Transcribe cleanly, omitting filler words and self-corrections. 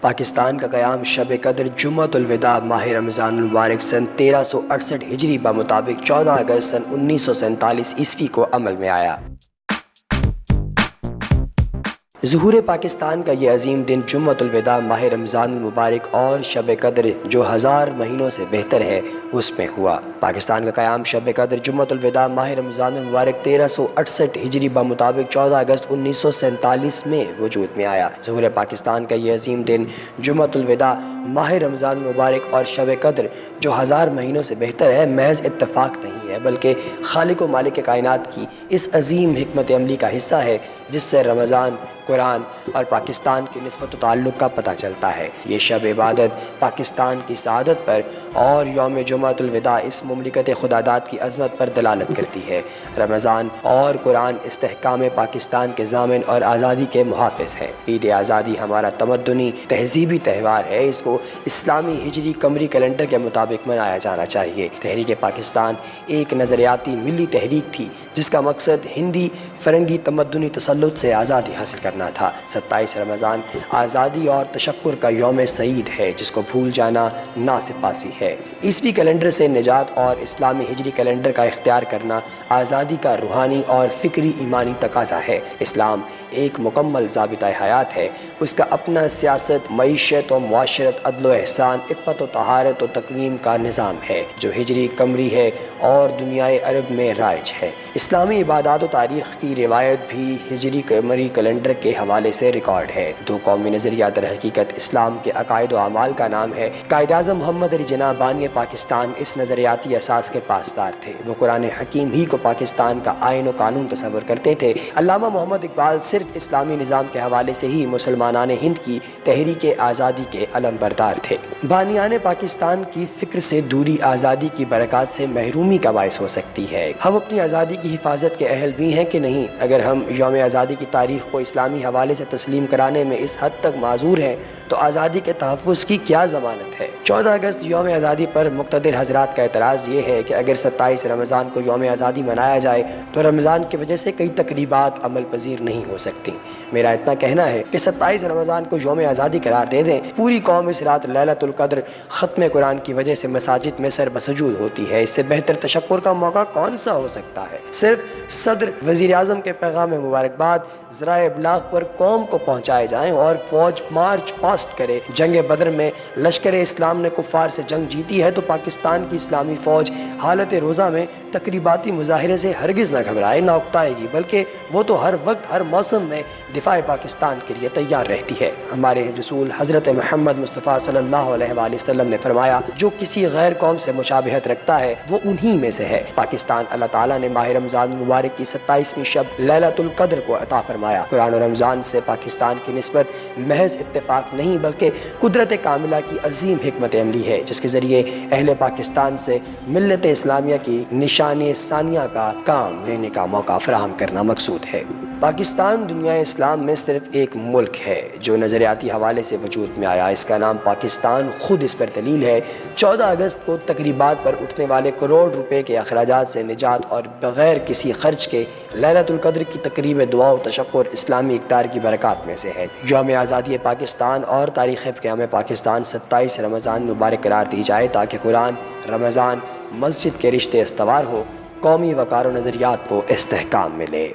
پاکستان کا قیام شب قدر جمعۃ الوداع ماہ رمضان المبارک سن 1368 ہجری بمطابق 14 اگست سن 1947 عیسوی کو عمل میں آیا۔ ظہور پاکستان کا یہ عظیم دن جمعۃ الوداع ماہ رمضان المبارک اور شب قدر جو 1000 مہینوں سے بہتر ہے اس میں ہوا۔ پاکستان کا قیام شب قدر جمعۃ الوداع ماہ رمضان المبارک 1368 ہجری بمطابق 14 اگست 1947 میں وجود میں آیا۔ ظہور پاکستان کا یہ عظیم دن جمعۃ الوداع ماہ رمضان المبارک اور شب قدر جو 1000 مہینوں سے بہتر ہے محض اتفاق نہیں ہے بلکہ خالق و مالک کائنات کی اس عظیم حکمت عملی کا حصہ ہے جس سے رمضان، قرآن اور پاکستان کی نسبت و تعلق کا پتہ چلتا ہے۔ یہ شب عبادت پاکستان کی سعادت پر اور یوم جمعۃ الوداع اس مملکت خداداد کی عظمت پر دلالت کرتی ہے۔ رمضان اور قرآن استحکام پاکستان کے ضامن اور آزادی کے محافظ ہیں۔ عید آزادی ہمارا تمدنی تہذیبی تہوار ہے۔ اس کو اسلامی ہجری قمری کیلنڈر کے مطابق منایا جانا چاہیے۔ تحریک پاکستان ایک نظریاتی ملی تحریک تھی جس کا مقصد ہندی فرنگی تمدنی تسلط سے آزادی حاصل کرنا تھا۔ 27 رمضان آزادی اور تشکر کا یوم سعید ہے جس کو بھول جانا ناسپاسی ہے۔ عیسوی کیلنڈر سے نجات اور اسلامی ہجری کیلنڈر کا اختیار کرنا آزادی کا روحانی اور فکری ایمانی تقاضا ہے۔ اسلام ایک مکمل ضابطہ حیات ہے۔ اس کا اپنا سیاست، معیشت و معاشرت، عدل و احسان، عفت و طہارت و تقویم کا نظام ہے جو ہجری قمری ہے اور دنیائے عرب میں رائج ہے۔ اسلامی عبادات و تاریخ کی روایت بھی ہجری قمری کیلنڈر کے حوالے سے ریکارڈ ہے۔ دو قومی نظریہ در حقیقت اسلام کے عقائد و اعمال کا نام ہے۔ قائد اعظم محمد علی جناح بانی پاکستان اس نظریاتی اساس کے پاسدار تھے۔ وہ قرآن حکیم ہی کو پاکستان کا آئین و قانون تصور کرتے تھے۔ علامہ محمد اقبال صرف اسلامی نظام کے حوالے سے ہی مسلمانان ہند کی تحریک آزادی کے علم بردار تھے۔ بانیان پاکستان کی فکر سے دوری آزادی کی برکات سے محرومی کا باعث ہو سکتی ہے۔ ہم اپنی آزادی کی حفاظت کے اہل بھی ہیں کہ نہیں؟ اگر ہم یوم آزادی کی تاریخ کو اسلامی حوالے سے تسلیم کرانے میں اس حد تک معذور ہیں تو آزادی کے تحفظ کی کیا ضمانت ہے؟ 14 اگست یوم آزادی پر مقتدر حضرات کا اعتراض یہ ہے کہ اگر 27 رمضان کو یوم آزادی منایا جائے تو رمضان کی وجہ سے کئی تقریبات عمل پذیر نہیں ہو سکتی۔ میرا اتنا کہنا ہے کہ 27 رمضان کو یوم آزادی قرار دے دیں۔ پوری قوم اس رات لیلۃ القدر ختم قرآن کی وجہ سے مساجد میں سر بسجود ہوتی ہے۔ اس سے بہتر تشکر کا موقع کون سا ہو سکتا ہے؟ صرف صدر وزیر اعظم کے پیغام مبارکباد ذرائع ابلاغ پر قوم کو پہنچائے جائیں اور فوج مارچ پاسٹ کرے۔ جنگ بدر میں لشکر اسلام نے کفار سے جنگ جیتی ہے تو پاکستان کی اسلامی فوج حالت روزہ میں تقریباتی مظاہرے سے ہرگز نہ گھبرائے، نہ اکتائے گی، بلکہ وہ تو ہر وقت ہر موسم میں دفاع پاکستان کے لیے تیار رہتی ہے۔ ہمارے رسول حضرت محمد مصطفیٰ صلی اللہ علیہ وآلہ وسلم نے فرمایا جو کسی غیر قوم سے مشابہت رکھتا ہے وہ انہی میں سے ہے۔ پاکستان اللہ تعالیٰ نے ماہ رمضان المبارک کی 27ویں شب لیلۃ القدر کو عطا فرمایا۔ قرآن و رمضان سے پاکستان کی نسبت محض اتفاق نہیں بلکہ قدرت کاملہ کی عظیم حکمت عملی ہے جس کے ذریعے اہل پاکستان سے ملت اسلامیہ کی نشان ثانیہ کا کام لینے کا موقع فراہم کرنا مقصود ہے۔ پاکستان دنیا اسلام میں صرف ایک ملک ہے جو نظریاتی حوالے سے وجود میں آیا۔ اس کا نام پاکستان خود اس پر دلیل ہے۔ 14 اگست کو تقریبات پر اٹھنے والے کروڑ روپے کے اخراجات سے نجات اور بغیر کسی خرچ کے لیلۃ القدر کی تقریب دعا و تشکر اسلامی اقدار کی برکات میں سے ہے۔ یوم آزادی پاکستان اور تاریخ قیام پاکستان 27 رمضان مبارک قرار دی جائے تاکہ قرآن، رمضان، مسجد کے رشتے استوار ہو، قومی وقار و نظریات کو استحکام ملے۔